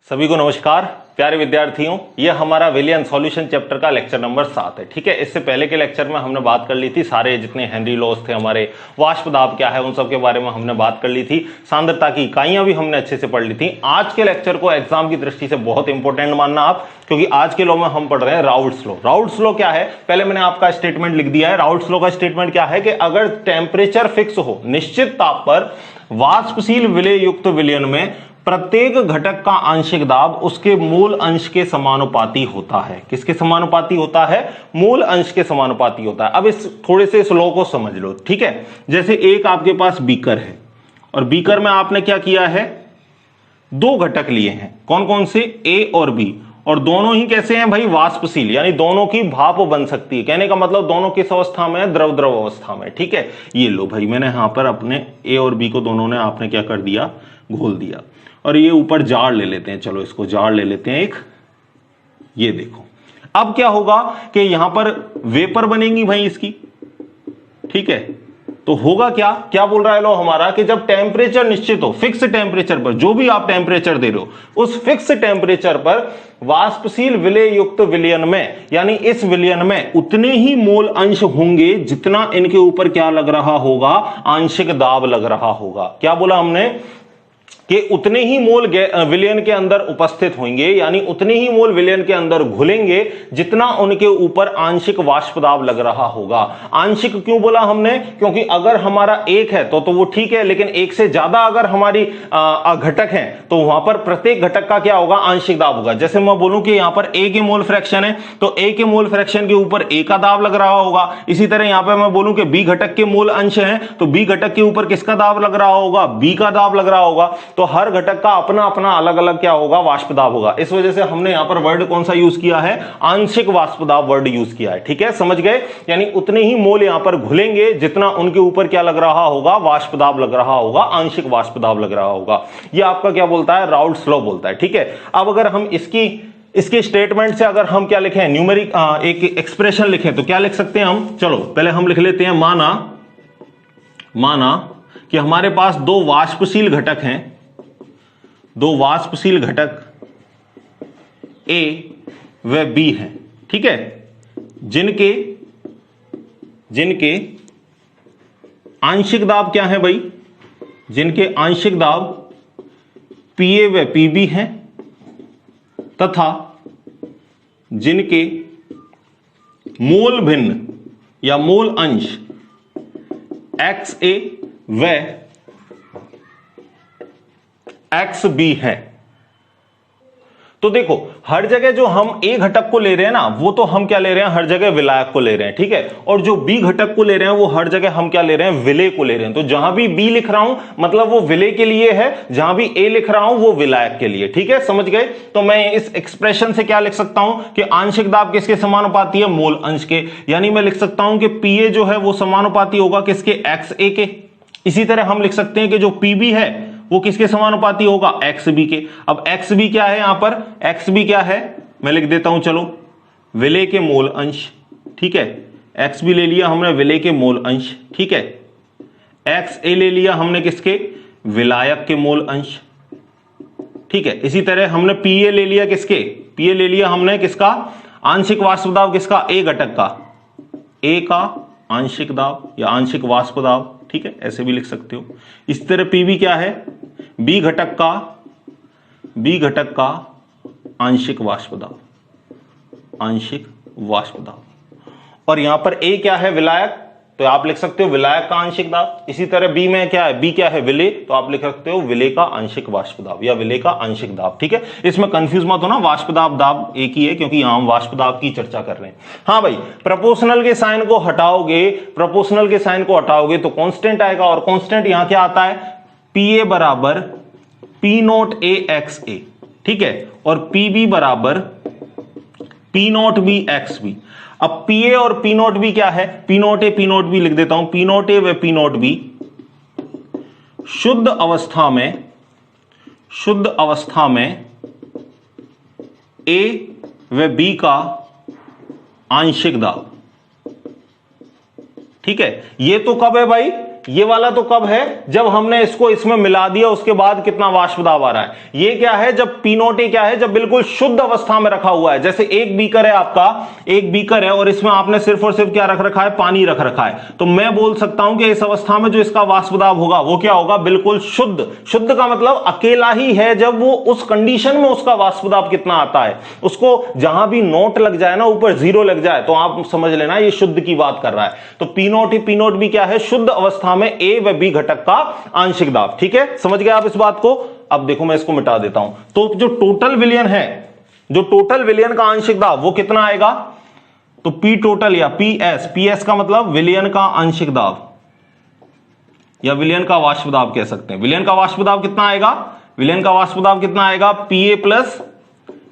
सभी को नमस्कार प्यारे विद्यार्थियों, यह हमारा विलियन सॉल्यूशन चैप्टर का लेक्चर नंबर 7 है। ठीक है, इससे पहले के लेक्चर में हमने बात कर ली थी सारे जितने हेनरी लॉज थे हमारे, वाष्प दाब क्या है उन सब के बारे में हमने बात कर ली थी, सांद्रता की इकाइयां भी हमने अच्छे से पढ़ ली थी। आज के लेक्चर को एग्जाम की दृष्टि से बहुत इंपॉर्टेंट मानना आप, क्योंकि आज के लॉ में हम पढ़ रहे हैं राउल्ट्स लॉ। राउल्ट्स लॉ क्या है, पहले मैंने आपका स्टेटमेंट लिख दिया है। राउल्ट्स लॉ का स्टेटमेंट क्या है कि अगर टेम्परेचर फिक्स हो, निश्चित ताप पर वाष्पशील विलेय युक्त विलयन में प्रत्येक घटक का आंशिक दाब उसके मूल अंश के समानुपाती होता है। किसके समानुपाती होता है? मूल अंश के समानुपाती होता है। अब इस थोड़े से इस लॉ को समझ लो। ठीक है, जैसे एक आपके पास बीकर है और बीकर में आपने क्या किया है, दो घटक लिए हैं। कौन कौन से? ए और बी, और दोनों ही कैसे हैं भाई? वाष्पशील, यानी दोनों की भाप बन सकती है। कहने का मतलब दोनों किस अवस्था में है? द्रव द्रव अवस्था में। ठीक है, ये लो भाई, मैंने यहां पर अपने ए और बी को दोनों ने आपने क्या कर दिया, घोल दिया। और ये ऊपर जार ले लेते हैं, चलो इसको जार ले लेते हैं एक। ये देखो अब क्या होगा कि यहां पर वेपर बनेगी भाई इसकी। ठीक है, तो होगा क्या, क्या बोल रहा है लो हमारा कि जब टेम्परेचर निश्चित हो, फिक्स टेम्परेचर पर, जो भी आप टेम्परेचर दे रहे हो उस फिक्स टेम्परेचर पर वाष्पशील विलेय युक्त विलयन में, यानी इस विलयन में उतने ही मोल अंश होंगे जितना इनके ऊपर क्या लग रहा होगा, आंशिक दाब लग रहा होगा। क्या बोला हमने कि उतने ही मोल विलयन के अंदर उपस्थित होंगे, यानी उतने ही मोल विलयन के अंदर घुलेंगे जितना उनके ऊपर आंशिक वाष्प दाब लग रहा होगा। आंशिक क्यों बोला हमने? क्योंकि अगर हमारा एक है तो वो ठीक है, लेकिन एक से ज्यादा अगर हमारी घटक हैं तो वहां पर प्रत्येक घटक का क्या होगा, आंशिक दाब होगा। जैसे मैं बोलूं कि यहां पर ए के मोल फ्रैक्शन है तो ए के मोल फ्रैक्शन के ऊपर ए का दाब लग रहा होगा। इसी तरह यहां पर मैं बोलूं कि बी घटक के मोल अंश है तो बी घटक के ऊपर किसका दाब लग रहा होगा, बी का दाब लग रहा होगा। तो हर घटक का अपना अपना अलग अलग क्या होगा, वाष्प दाब होगा। इस वजह से हमने यहां पर वर्ड कौन सा यूज किया है, आंशिक वाष्प दाब वर्ड यूज किया है। ठीक है, समझ गए? यानी उतने ही मोल यहां पर घुलेंगे जितना उनके ऊपर क्या लग रहा होगा, वाष्प दाब लग रहा होगा, आंशिक वाष्प दाब लग रहा होगा। यह आपका क्या बोलता है, राउल्ट्स लॉ बोलता है। ठीक है, अब अगर हम इसके स्टेटमेंट से अगर हम क्या लिखें, न्यूमेरिक एक एक्सप्रेशन लिखें तो क्या लिख सकते हैं हम? चलो पहले हम लिख लेते हैं, माना कि हमारे पास दो वाष्पशील घटक हैं, दो वाष्पशील घटक ए व बी हैं। ठीक है, जिनके आंशिक दाब क्या है भाई, जिनके आंशिक दाब पीए व पीबी हैं तथा जिनके मोल भिन्न या मोल अंश एक्स ए व एक्स बी है। तो देखो हर जगह जो हम ए घटक को ले रहे हैं ना, वो तो हम क्या ले रहे हैं, हर जगह विलायक को ले रहे हैं। ठीक है, और जो बी घटक को ले रहे हैं वो हर जगह हम क्या ले रहे हैं, विलेय को ले रहे हैं। तो जहां भी बी लिख रहा हूं मतलब वो विलेय के लिए है, जहां भी ए लिख रहा हूं वो विलायक के लिए। ठीक है, समझ गए? तो मैं इस एक्सप्रेशन से क्या लिख सकता हूं कि आंशिक दाब किसके समानुपाती है, मूल अंश के। यानी मैं लिख सकता हूं कि पीए जो है वो समानुपाती होगा किसके, एक्स ए के। इसी तरह हम लिख सकते हैं कि जो पीबी है वो किसके समानुपाती होगा, एक्स बी के। अब एक्स बी क्या है, यहां पर एक्स बी क्या है, मैं लिख देता हूं, चलो विलेय के मूल अंश। ठीक है, एक्स बी ले लिया हमने, विलेय के मूल अंश। ठीक है, एक्स ए ले लिया हमने किसके, विलायक के मूल अंश। ठीक है, इसी तरह हमने पी ए ले लिया किसके, पी ए ले लिया हमने किसका, आंशिक वाष्प दाब किसका, ए घटक का, ए का आंशिक दाब या आंशिक वाष्प दाब। ठीक है, ऐसे भी लिख सकते हो। इस तरह पीबी क्या है, बी घटक का आंशिक वाष्प दाब, आंशिक वाष्प दाब। और यहां पर ए क्या है, विलायक, तो आप लिख सकते हो विलायक का आंशिक दाब। इसी तरह बी में क्या है, बी क्या है, विलेय, तो आप लिख सकते हो विलेय का आंशिक वाष्प दाब या विलेय का आंशिक दाब। ठीक है, इसमें कंफ्यूज मत होना, वाष्प दाब एक ही है क्योंकि यहां हम वाष्प दाब की चर्चा कर रहे हैं। हाँ भाई, प्रोपोर्शनल के साइन को हटाओगे तो कांस्टेंट आएगा, और कांस्टेंट यहां क्या आता है, पी ए बराबर P note A X A. ठीक है, और पीबी बराबर P naught B X B. अब पी ए और पी नोट बी क्या है, P note A P naught B लिख देता हूं, पी नोट ए व पी नोट बी शुद्ध अवस्था में ए व बी का आंशिक दाब। ठीक है, ये तो कब है भाई, ये वाला तो कब है, जब हमने इसको इसमें मिला दिया उसके बाद कितना वाष्प दाब आ रहा है। ये क्या है, जब P नोट ए क्या है, जब बिल्कुल शुद्ध अवस्था में रखा हुआ है। जैसे एक बीकर है आपका, एक बीकर है और इसमें आपने सिर्फ और सिर्फ क्या रख रखा है, पानी रख रखा है, तो मैं बोल सकता हूं कि इस अवस्था में जो इसका वाष्प दाब होगा वो क्या होगा, बिल्कुल शुद्ध। शुद्ध का मतलब अकेला ही है, जब वो उस कंडीशन में उसका वाष्प दाब कितना आता है, उसको जहां भी नोट लग जाए ना, ऊपर 0 लग जाए, तो आप समझ लेना ये शुद्ध की बात कर रहा है। तो P नोट भी क्या है, शुद्ध अवस्था में A व B घटक का आंशिक दाब। ठीक है, समझ गए आप इस बात को। अब देखो मैं इसको मिटा देता हूं, तो जो टोटल विलयन है, जो टोटल विलयन का आंशिक दाब वो कितना आएगा, तो P टोटल या PS का मतलब विलयन का आंशिक दाब या विलयन का वाष्प दाब कह सकते हैं। विलयन का वाष्प दाब कितना आएगा, विलयन का वाष्प दाब कितना आएगा, PA प्लस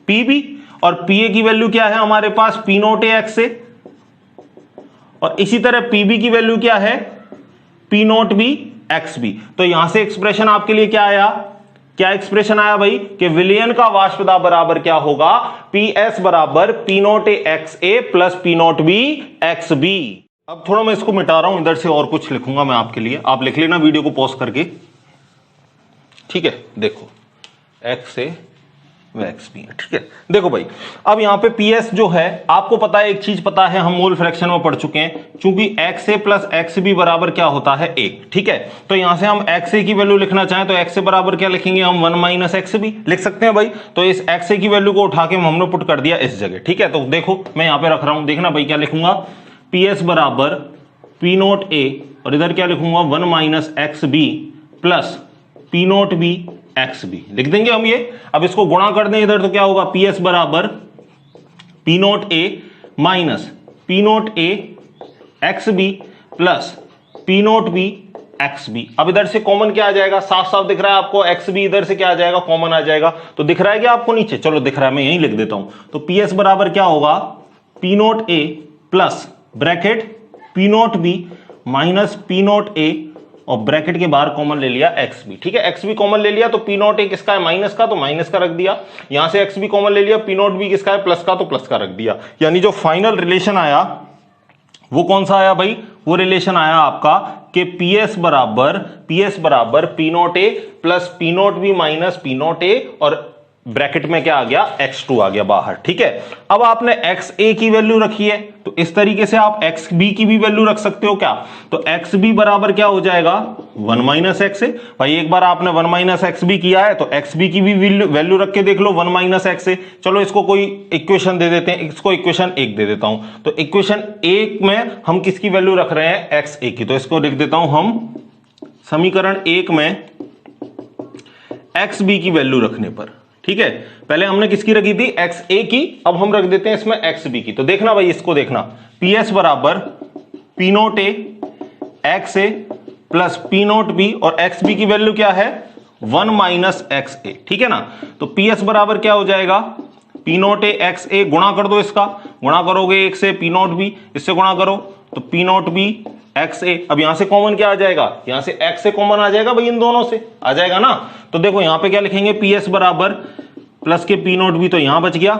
PB, और PA की वैल्यू क्या है हमारे पास, P नोट ए एक्स से, और इसी तरह PB की वैल्यू क्या है, P note B X B. तो यहां से एक्सप्रेशन आपके लिए क्या आया, क्या एक्सप्रेशन आया भाई, कि विलयन का वाष्प दाब बराबर क्या होगा, PS बराबर P not A X A plus P note B X B. अब थोड़ा मैं इसको मिटा रहा हूं, इधर से और कुछ लिखूंगा मैं आपके लिए, आप लिख लेना वीडियो को पॉज करके। ठीक है, देखो एक्स ए व एक्स बी है। ठीक है, देखो भाई अब यहां पे PS जो है, आपको पता है, एक चीज पता है, हम मोल फ्रैक्शन में पढ़ चुके हैं, चूंकि x A plus x B बराबर क्या होता है, 1। ठीक है, तो यहां से हम एक्स ए की वैल्यू लिखना चाहें तो एक्स ए बराबर क्या लिखेंगे हम, 1 माइनस एक्स बी लिख सकते हैं भाई। तो इस एक्स ए की वैल्यू को उठा के हमने पुट कर दिया इस जगह। ठीक है, तो देखो मैं यहां पे रख रहा हूं, देखना भाई क्या लिखूंगा, PS बराबर P नोट ए, और इधर क्या लिखूंगा, 1 minus X B plus P note B X B लिख देंगे हम ये। अब इसको गुणा कर दें इधर, तो क्या होगा, PS बराबर P not A minus P not A X B plus P note B X B. अब इधर से कॉमन क्या आ जाएगा, साफ साफ दिख रहा है आपको, एक्स बी इधर से क्या आ जाएगा, कॉमन आ जाएगा। तो दिख रहा है क्या आपको नीचे, चलो दिख रहा है, मैं यहीं लिख देता हूं। तो PS बराबर क्या होगा, P not A plus bracket P note B minus P not A, और ब्रैकेट के बाहर कॉमन ले लिया एक्स बी। ठीक है, एक्स बी कॉमन ले लिया तो P नोट ए किसका है, माइनस का, तो माइनस का रख दिया। यहां से एक्स बी कॉमन ले लिया, P नोट बी किसका है, प्लस का, तो प्लस का रख दिया। यानी जो फाइनल रिलेशन आया वो कौन सा आया भाई, वो रिलेशन आया आपका कि PS बराबर P not A plus P note B minus P not A, और ब्रैकेट में क्या आ गया, x2 आ गया बाहर। ठीक है, अब आपने XA की वैल्यू रखी है, तो इस तरीके से आप XB की भी वैल्यू रख सकते हो क्या, तो XB बराबर क्या हो जाएगा, 1 माइनस एक्स ए। भाई एक बार आपने 1 माइनस एक्स बी किया है, तो XB की भी वैल्यू रख के देख लो, 1 माइनस एक्स ए। चलो इसको कोई इक्वेशन दे देते हैं, इसको इक्वेशन 1 दे देता हूं। तो इक्वेशन 1 में हम किसकी वैल्यू रख रहे हैं, XA की, तो इसको लिख देता हूं हम, समीकरण 1 में XB की वैल्यू रखने पर। ठीक है, पहले हमने किसकी रखी थी, XA की, अब हम रख देते हैं इसमें XB की। तो देखना भाई, इसको देखना, PS बराबर P not A X A plus P note B, और XB की वैल्यू क्या है, 1 माइनस एक्स ए। ठीक है ना, तो PS बराबर क्या हो जाएगा, P नोट ए एक्स ए, गुणा कर दो, इसका गुणा करोगे 1 से P नोट बी, इससे गुणा करो तो P नोट बी एक्स ए। अब यहां से कॉमन क्या आ जाएगा, यहां से एक्स से कॉमन आ जाएगा भाई, इन दोनों से आ जाएगा ना। तो देखो यहां पे क्या लिखेंगे, PS बराबर प्लस के P नोट बी, तो यहां बच गया,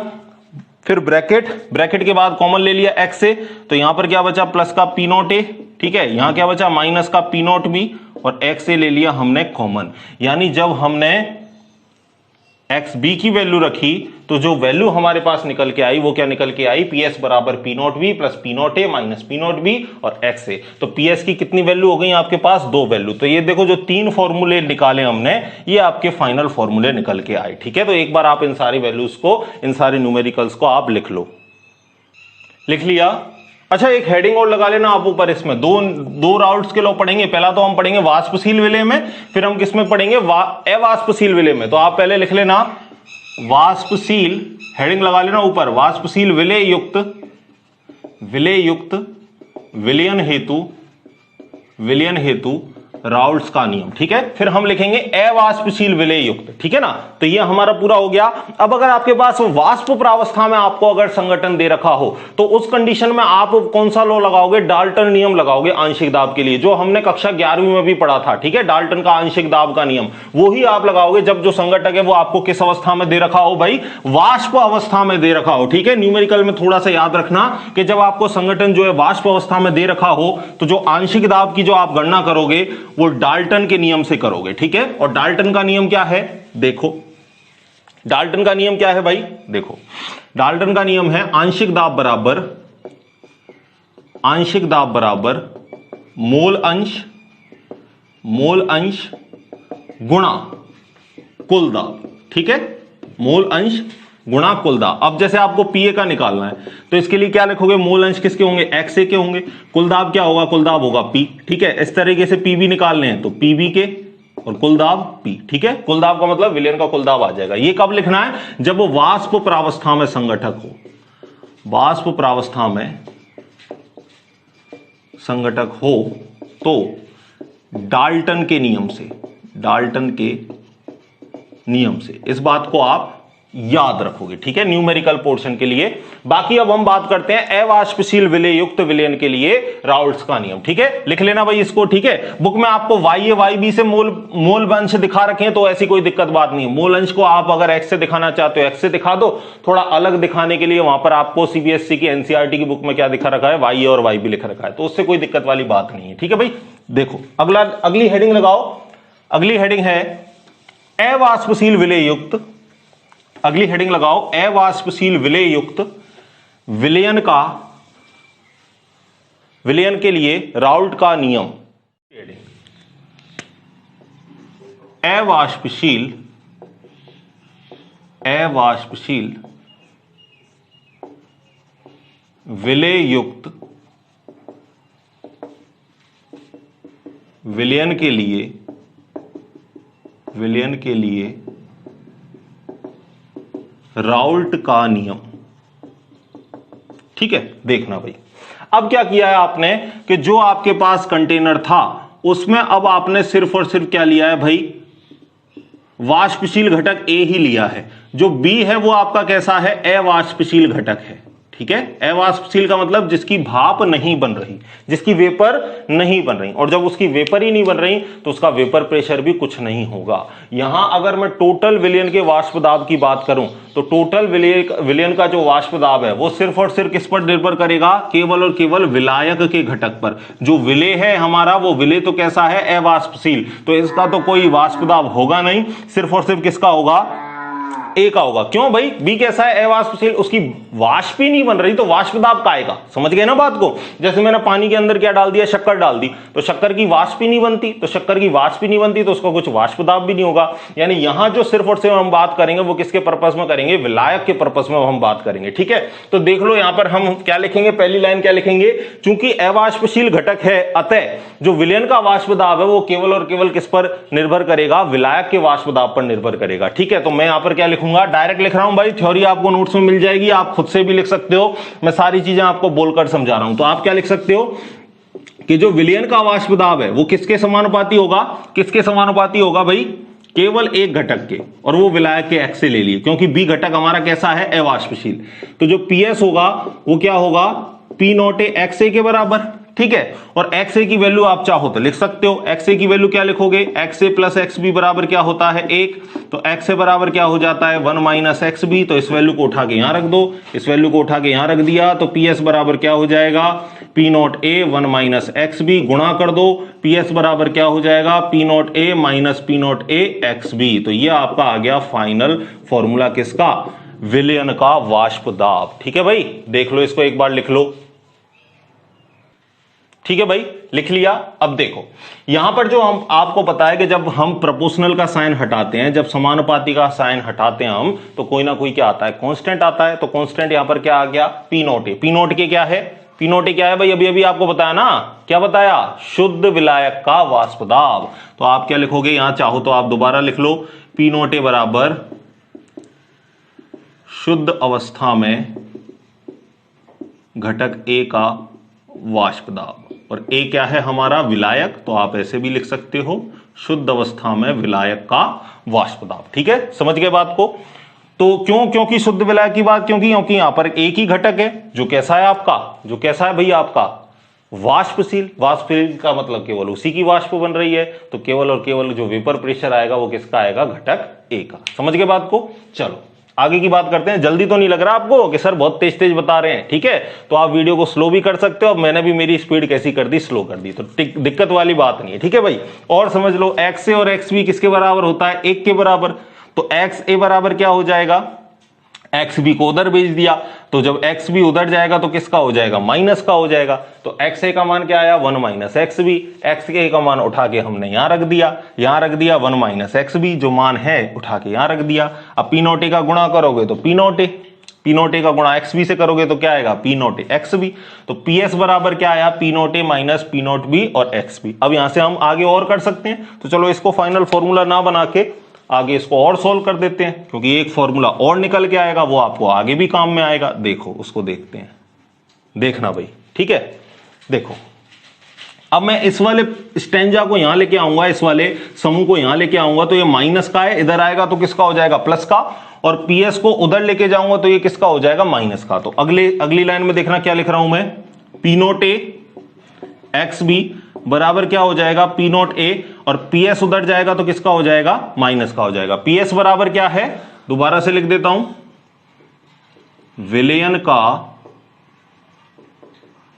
फिर ब्रैकेट के बाद कॉमन ले लिया एक्स से, तो यहां पर क्या बचा, प्लस का P नोट ए। ठीक है, यहां क्या बचा, माइनस का P नोट बी, और एक्स से ले लिया हमने कॉमन। यानी जब हमने XB की वैल्यू रखी, तो जो वैल्यू हमारे पास निकल के आई वो क्या निकल के आई, PS बराबर P note B plus P not A minus P note B और XA। तो PS की कितनी वैल्यू हो गई आपके पास, 2 वैल्यू। तो ये देखो जो 3 फॉर्मूले निकाले हमने, ये आपके फाइनल फॉर्मूले निकल के आए। ठीक है, तो एक बार आप इन सारी वैल्यूज को, इन सारे न्यूमेरिकल्स को आप लिख लो। लिख लिया, अच्छा एक हेडिंग और लगा लेना आप ऊपर, इसमें दो राउट्स के लॉ पढ़ेंगे। पहला तो हम पढ़ेंगे वाष्पशील विलय में, फिर हम किसमें पढ़ेंगे, अवाष्पशील विलय में। तो आप पहले लिख लेना वाष्पशील, हेडिंग लगा लेना ऊपर, वाष्पशील विलय युक्त विलयन हेतु राउल्ट्स का नियम। ठीक है, फिर हम लिखेंगे अवाष्पशील विलेय युक्त। ठीक है ना, तो ये हमारा पूरा हो गया। अब अगर आपके पास वाष्प प्रावस्था में आपको अगर संघटन दे रखा हो तो उस कंडीशन में आप कौन सा लॉ लगाओगे? डाल्टन नियम लगाओगे आंशिक दाब के लिए, जो हमने कक्षा 11वीं में भी पढ़ा था। ठीक है, डाल्टन का आंशिक दाब का नियम, वो ही आप लगाओगे जब जो संघटक है वो आपको किस अवस्था में दे रखा हो भाई? वाष्प अवस्था में दे रखा हो। ठीक है, न्यूमेरिकल में थोड़ा सा याद रखना कि जब आपको संघटन जो है वाष्प अवस्था में दे रखा हो तो जो आंशिक दाब की जो आप गणना करोगे वो डाल्टन के नियम से करोगे। ठीक है, और डाल्टन का नियम क्या है? देखो डाल्टन का नियम क्या है भाई? देखो डाल्टन का नियम है आंशिक दाब बराबर मोल अंश गुणा कुल दाब। ठीक है, मोल अंश गुणा कुल दाब। अब जैसे आपको पीए का निकालना है तो इसके लिए क्या लिखोगे? मोल अंश किसके होंगे? एक्सए के होंगे। कुल दाब क्या होगा? कुल दाब होगा पी। ठीक है, इस तरीके से पीबी निकालने हैं तो पीबी के और कुल दाब पी। ठीक है, कुल दाब का मतलब विलयन का कुल दाब आ जाएगा। ये कब लिखना है? जब वो वाष्प प्रावस्था में संघटक हो। वाष्प प्रावस्था में संघटक हो तो डाल्टन के नियम से इस बात को आप याद रखोगे। ठीक है, न्यूमेरिकल पोर्शन के लिए। बाकी अब हम बात करते हैं अवाष्पशील विलेय युक्त विलयन के लिए राउल्ट्स का नियम। ठीक है, लिख लेना भाई इसको। ठीक है, बुक में आपको वाई बी से मोल अंश दिखा रखे हैं तो ऐसी कोई दिक्कत बात नहीं है। मोल अंश को आप अगर एक्स से दिखाना चाहते हो एक्स से दिखा दो। थोड़ा अलग दिखाने के लिए वहां पर आपको सीबीएसई की एनसीईआरटी की बुक में क्या दिखा रखा है? वाई और वाई बी लिखा रखा है, तो उससे कोई दिक्कत वाली बात नहीं है। ठीक है भाई, देखो अगली हेडिंग लगाओ। अगली हेडिंग है अवाष्पशील विलेय युक्त। अगली हेडिंग लगाओ अवाष्पशील विलेय युक्त विलयन के लिए राउल्ट का नियम। अवाष्पशील विलेय युक्त विलयन के लिए राउल्ट का नियम। ठीक है, देखना भाई अब क्या किया है आपने कि जो आपके पास कंटेनर था उसमें अब आपने सिर्फ और सिर्फ क्या लिया है भाई? वाष्पशील घटक ए ही लिया है। जो बी है वो आपका कैसा है? अवाष्पशील घटक है। ठीक है, अवाष्पशील का मतलब जिसकी भाप नहीं बन रही, जिसकी वेपर नहीं बन रही, और जब उसकी वेपर ही नहीं बन रही तो उसका वेपर प्रेशर भी कुछ नहीं होगा। यहां अगर मैं टोटल विलयन के वाष्प दाब की बात करूं तो टोटल विलयन का जो वाष्प दाब है वो सिर्फ और सिर्फ किस पर निर्भर करेगा? केवल और केवल विलायक के घटक पर। जो विलेय है हमारा वो विलेय तो कैसा है? अवाष्पशील, तो इसका तो कोई वाष्प दाब होगा नहीं, सिर्फ और सिर्फ किसका होगा? ए का होगा। क्यों भाई? बी कैसा है? अवाष्पशील, उसकी वाष्प ही नहीं बन रही तो वाष्प दाब का आएगा। समझ गए ना बात को? जैसे मैंने पानी के अंदर क्या डाल दिया? शक्कर डाल दी, तो शक्कर की वाष्प ही नहीं बनती, तो शक्कर की वाष्प ही नहीं बनती तो उसका कुछ वाष्प दाब भी नहीं होगा। यानी यहां जो सिर्फ और सिर्फ हम बात करेंगे वो किसके पर्पस में करेंगे? विलायक के पर्पस में हम बात करेंगे। ठीक है, तो देख लो यहां पर हम क्या लिखेंगे? पहली लाइन क्या लिखेंगे? चूंकि अवाष्पशील घटक है अतः जो विलयन का वाष्प दाब है वो केवल और केवल किस पर निर्भर करेगा? विलायक के वाष्प दाब पर निर्भर करेगा। ठीक है, तो मैं यहां पर क्या लिखूंगा? डायरेक्ट लिख रहा हूं भाई, थ्योरी आपको नोट्स में मिल जाएगी, आप खुद से भी लिख सकते हो। मैं सारी चीजें आपको बोलकर समझा रहा हूं। तो आप क्या लिख सकते हो कि जो विलयन का वाष्प दाब है वो किसके समानुपाती होगा? किसके समानुपाती होगा भाई? केवल एक घटक के, और वो विलायक के एक्स से ले लिए, क्योंकि बी घटक हमारा कैसा है? अवाष्पशील। तो जो पीएस होगा वो क्या होगा? पी नॉट ए एक्स ए के बराबर। ठीक है, और एक्स ए की वैल्यू आप चाहो तो लिख सकते हो। एक्स ए की वैल्यू क्या लिखोगे? X A plus x B बराबर क्या होता है? 1। तो एक्स ए बराबर क्या हो जाता है? 1 माइनस एक्स बी। तो इस वैल्यू को उठा के यहां रख दो, इस वैल्यू को उठा के यहां रख दिया, तो पी एस बराबर क्या हो जाएगा? P naught A 1 minus X B, गुणा कर दो, पी एस बराबर क्या हो जाएगा? P naught A minus P naught A X B. तो ये आपका आ गया फाइनल फॉर्मूला किसका? विलयन का वाष्प दाब। ठीक है भाई, देख लो इसको एक बार लिख लो। ठीक है भाई, लिख लिया। अब देखो यहां पर जो हम आपको पता है कि जब हम प्रोपोर्शनल का साइन हटाते हैं, जब समानुपाती का साइन हटाते हैं हम, तो कोई ना कोई क्या आता है? कांस्टेंट आता है। तो कांस्टेंट यहां पर क्या आ गया? P naught A. P not के क्या है? पी नॉट ए क्या है भाई? अभी अभी आपको बताया ना, क्या बताया? शुद्ध विलायक का वाष्प दाब। तो आप क्या लिखोगे? यहां चाहो तो आप दोबारा लिख लो, पी नॉट ए बराबर शुद्ध अवस्था में घटक ए का वाष्प दाब। और ए क्या है हमारा विलायक, तो आप ऐसे भी लिख सकते हो शुद्ध अवस्था में विलायक का वाष्प दाब। ठीक है, समझ गए बात को। तो क्यों, क्योंकि शुद्ध विलायक की बात, क्योंकि यहां पर एक ही घटक है जो कैसा है आपका, जो कैसा है भैया आपका वाष्पशील। वाष्पशील का मतलब केवल उसी की वाष्प बन रही है, तो केवल और केवल जो वेपर प्रेशर आएगा वो किसका आएगा, घटक ए का। समझ गए बात को। चलो आगे की बात करते हैं। जल्दी तो नहीं लग रहा आपको कि सर बहुत तेज तेज बता रहे हैं, ठीक है, तो आप वीडियो को स्लो भी कर सकते हो। अब मैंने भी मेरी स्पीड कैसी कर दी, स्लो कर दी, तो दिक्कत वाली बात नहीं है, ठीक है भाई। और समझ लो एक्स ए और एक्स बी किसके बराबर होता है, एक के बराबर। तो एक्स ए बराबर क्या हो जाएगा, एक्स बी को उधर भेज दिया, तो जब एक्स बी उधर जाएगा तो किसका हो जाएगा, माइनस का हो जाएगा। तो एक्स ए का मान क्या आया, 1 माइनस एक्स बी। एक्स ए का मान उठा के हमने यहां रख दिया, 1 माइनस एक्स बी जो मान है उठा के यहां रख दिया। अब पी नोट ए का गुणा करोगे तो P note A, P note ए का गुणा एक्स बी से करोगे तो क्या आएगा, P note A X B. तो पी एस बराबर क्या आया, P note A minus P naught B और एक्स बी। अब यहां से हम आगे और कर सकते हैं, तो चलो इसको फाइनल फॉर्मूला ना बना के आगे इसको और सॉल्व कर देते हैं, क्योंकि एक फॉर्मूला और निकल के आएगा, वो आपको आगे भी काम में आएगा। देखो उसको देखते हैं, देखना भाई, ठीक है। देखो अब मैं इस वाले स्टेंजा को यहां लेके आऊंगा, इस वाले समूह को यहां लेके आऊंगा, तो ये माइनस का है, इधर आएगा तो किसका हो जाएगा, प्लस का। और पीएस को उधर लेके जाऊंगा तो ये किसका हो जाएगा, माइनस का। तो अगली लाइन में देखना क्या लिख रहा हूं मैं, P note A X B बराबर क्या हो जाएगा, पी नोट ए, और पीएस उधर जाएगा तो किसका हो जाएगा, माइनस का हो जाएगा। पीएस बराबर क्या है, दोबारा से लिख देता हूं, विलयन का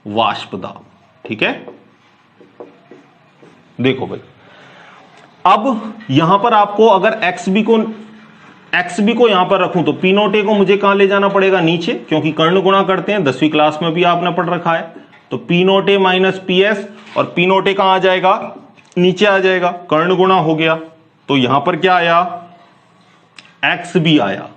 वाष्प दाब। ठीक है, देखो भाई अब यहां पर आपको अगर एक्स बी को यहां पर रखूं तो पी नोट ए को मुझे कहां ले जाना पड़ेगा, नीचे, क्योंकि कर्ण गुणा करते हैं, 10वीं क्लास में भी आपने पढ़ रखा है। तो P note A minus P S, और पी नोट ए कहां आ जाएगा, नीचे आ जाएगा, कर्ण गुणा हो गया। तो यहां पर क्या आया, एक्स बी आया।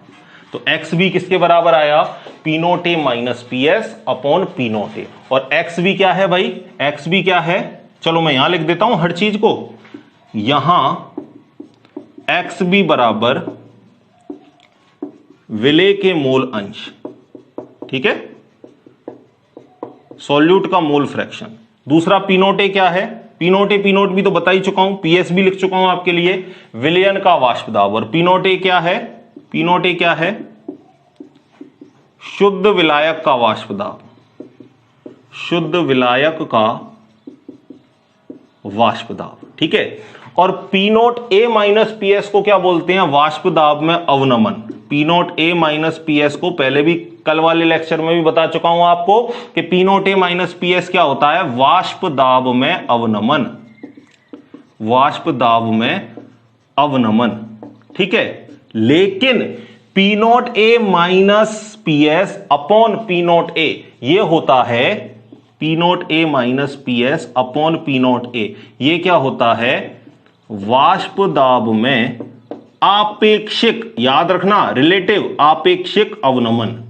तो एक्स बी किसके बराबर आया, P note A minus P S upon P note A. और एक्स बी क्या है भाई, एक्स बी क्या है, चलो मैं यहां लिख देता हूं हर चीज को। यहां एक्स बी बराबर विलेय के मोल अंश, ठीक है, सॉल्यूट का मोल फ्रैक्शन। दूसरा पी नोट ए क्या है, पी नोट बी तो बता ही चुका हूं, पीएस भी लिख चुका हूं आपके लिए, विलयन का वाष्प दाब। और पी नोट ए क्या है, पी नोट ए क्या है, शुद्ध विलायक का वाष्प दाब, शुद्ध विलायक का वाष्प दाब। ठीक है, और P note A minus P S को क्या बोलते हैं, वाष्प दाब में अवनमन। P note A minus P S को पहले भी कल वाले लेक्चर में भी बता चुका हूं आपको कि P note A minus P S क्या होता है, वाष्प दाब में अवनमन, वाष्प दाब में अवनमन। ठीक है, लेकिन P note A minus P S upon P note A ये होता है, P note A minus P S upon P note A ये क्या होता है, वाष्प दाब में आपेक्षिक, याद रखना रिलेटिव आपेक्षिक अवनमन।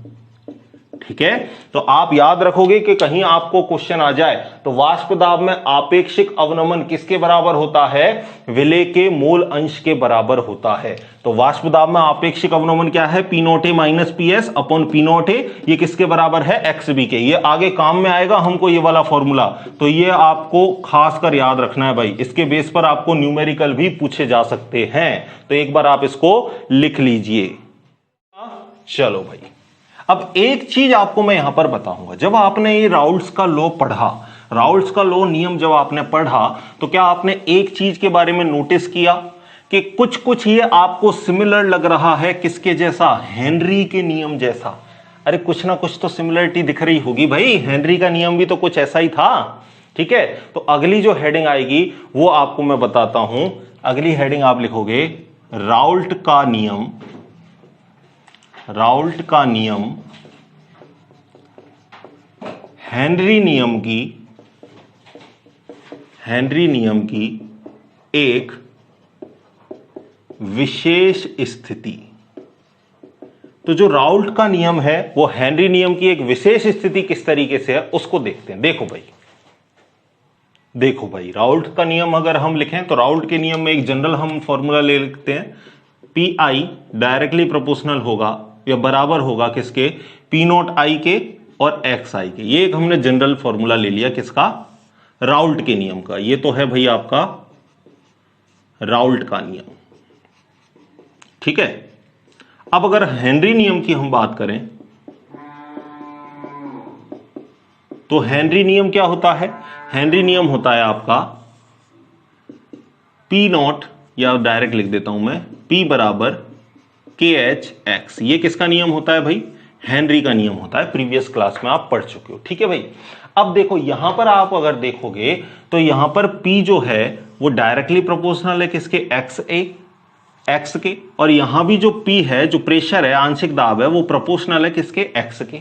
ठीक है, तो आप याद रखोगे कि कहीं आपको क्वेश्चन आ जाए तो वाष्प दाब में आपेक्षिक अवनमन किसके बराबर होता है, विलेय के मूल अंश के बराबर होता है। तो वाष्प दाब में आपेक्षिक अवनमन क्या है, P note A minus P S upon P note A, ये किसके बराबर है, एक्स बी के। ये आगे काम में आएगा हमको ये वाला फॉर्मूला, तो ये आपको खासकर याद रखना है भाई। इसके बेस पर आपको न्यूमेरिकल भी पूछे जा सकते हैं, तो एक बार आप इसको लिख लीजिए। चलो भाई, अब एक चीज आपको मैं यहां पर बताऊंगा। जब आपने ये राउल्ट्स का लॉ पढ़ा, राउल्ट्स का लॉ नियम जब आपने पढ़ा, तो क्या आपने एक चीज के बारे में नोटिस किया कि कुछ कुछ ये आपको सिमिलर लग रहा है, किसके जैसा, हेनरी के नियम जैसा। अरे कुछ ना कुछ तो सिमिलरिटी दिख रही होगी भाई, हेनरी का नियम भी तो कुछ ऐसा ही था। ठीक है, तो अगली जो हेडिंग आएगी वो आपको मैं बताता हूं। अगली हेडिंग आप लिखोगे राउल्ट का नियम, राउल्ट का नियम हेनरी नियम की एक विशेष स्थिति। तो जो राउल्ट का नियम है वो हेनरी नियम की एक विशेष स्थिति किस तरीके से है उसको देखते हैं। देखो भाई राउल्ट का नियम अगर हम लिखें तो राउल्ट के नियम में एक जनरल हम फॉर्मूला ले लेते हैं, पी आई डायरेक्टली प्रोपोर्शनल होगा या बराबर होगा किसके, पी नोट आई के और एक्स आई के। ये एक हमने जनरल फॉर्मूला ले लिया किसका, राउल्ट के नियम का। ये तो है भाई आपका राउल्ट का नियम, ठीक है। अब अगर हेनरी नियम की हम बात करें तो हेनरी नियम क्या होता है? हेनरी नियम होता है आपका P नॉट, या डायरेक्ट लिख देता हूं मैं, P बराबर KH(x). ये किसका नियम होता है भाई? हेनरी का नियम होता है। प्रीवियस क्लास में आप पढ़ चुके हो, ठीक है भाई। अब देखो यहां पर आप अगर देखोगे तो यहां पर P जो है वो डायरेक्टली प्रोपोर्शनल है किसके? x के, और यहां भी जो P है, जो प्रेशर है, आंशिक दाब है, वो प्रोपोर्शनल है किसके? x के।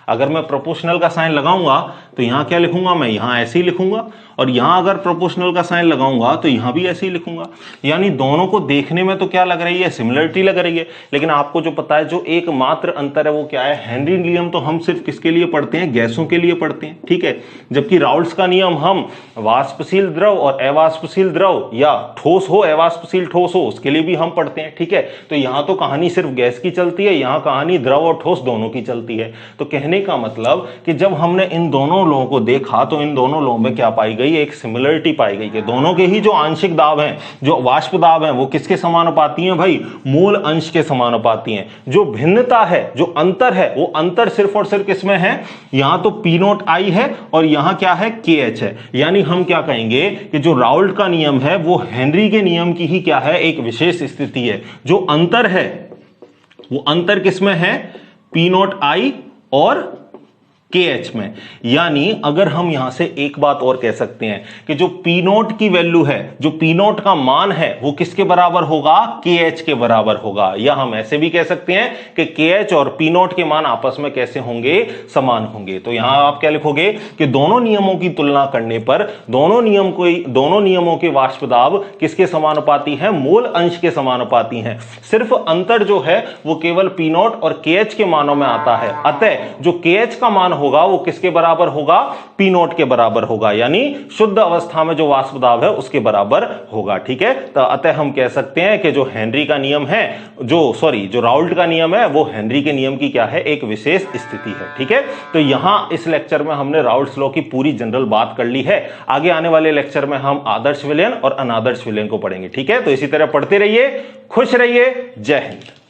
अगर मैं प्रोपोर्शनल का साइन लगाऊंगा तो यहां क्या लिखूंगा मैं? यहां ऐसे ही लिखूंगा, और यहां अगर प्रोपोर्शनल का साइन लगाऊंगा तो यहां भी ऐसे ही लिखूंगा। यानी दोनों को देखने में तो क्या लग रही है? सिमिलरिटी लग रही है, लेकिन आपको जो पता है जो एकमात्र अंतर है वो क्या है? हेनरी नियम तो हम सिर्फ किसके लिए पढ़ते हैं? गैसों के लिए पढ़ते हैं, ठीक है। जबकि राउल्ट्स का नियम हम वाष्पशील द्रव और अवाष्पशील द्रव, या ठोस हो अवाष्पशील ठोस हो, उसके लिए भी हम पढ़ते हैं, ठीक है। तो यहां तो कहानी सिर्फ गैस की चलती है, यहां कहानी द्रव और ठोस दोनों की चलती है। तो कहने का मतलब कि जब हमने इन दोनों लोगों को देखा तो इन दोनों लोगों में क्या पाई गई? एक सिमिलरिटी पाई गई कि दोनों के ही जो आंशिक दाब हैं, जो वाष्प दाब हैं, वो किसके समानुपाती हैं भाई? मूल अंश के समानुपाती हैं। जो भिन्नता है, जो अंतर है, वो अंतर सिर्फ और सिर्फ किसमें है? यहां तो P नॉट I है और यहां क्या है? KH है। यानी हम क्या कहेंगे कि जो राउल्ट का नियम है वो हेनरी के नियम की ही क्या है? एक विशेष स्थिति है। जो अंतर है वो अंतर किसमें है? P नॉट I और KH में। यानी अगर हम यहां से एक बात और कह सकते हैं कि जो P नोट की वैल्यू है, जो P नोट का मान है, वो किसके बराबर होगा? KH के बराबर होगा। या हम ऐसे भी कह सकते हैं कि KH और P नोट के मान आपस में कैसे होंगे? समान होंगे। तो यहां आप क्या लिखोगे कि दोनों नियमों की तुलना करने पर दोनों नियमों के वाष्प दाब किसके समानुपाती हैं? मूल अंश के समानुपाती हैं। सिर्फ अंतर जो है वो केवल P नोट और KH के मानों में आता है। अतः जो KH का मान होगा वो किसके बराबर होगा? P नोट के बराबर होगा, यानी शुद्ध अवस्था में जो वाष्प दाब है उसके बराबर होगा, ठीक है। तो अतः हम कह सकते हैं कि जो हेनरी का नियम है, जो राउल्ट का नियम है, वो हेनरी के नियम की क्या है? एक विशेष स्थिति है, ठीक है। तो यहां इस लेक्चर में हमने राउल्ट्स लॉ की पूरी जनरल बात कर ली है। आगे आने वाले लेक्चर में हम आदर्श विलयन और अनादर्श विलयन को पढ़ेंगे, ठीक है। तो इसी तरह पढ़ते रहिए, खुश रहिए, जय हिंद।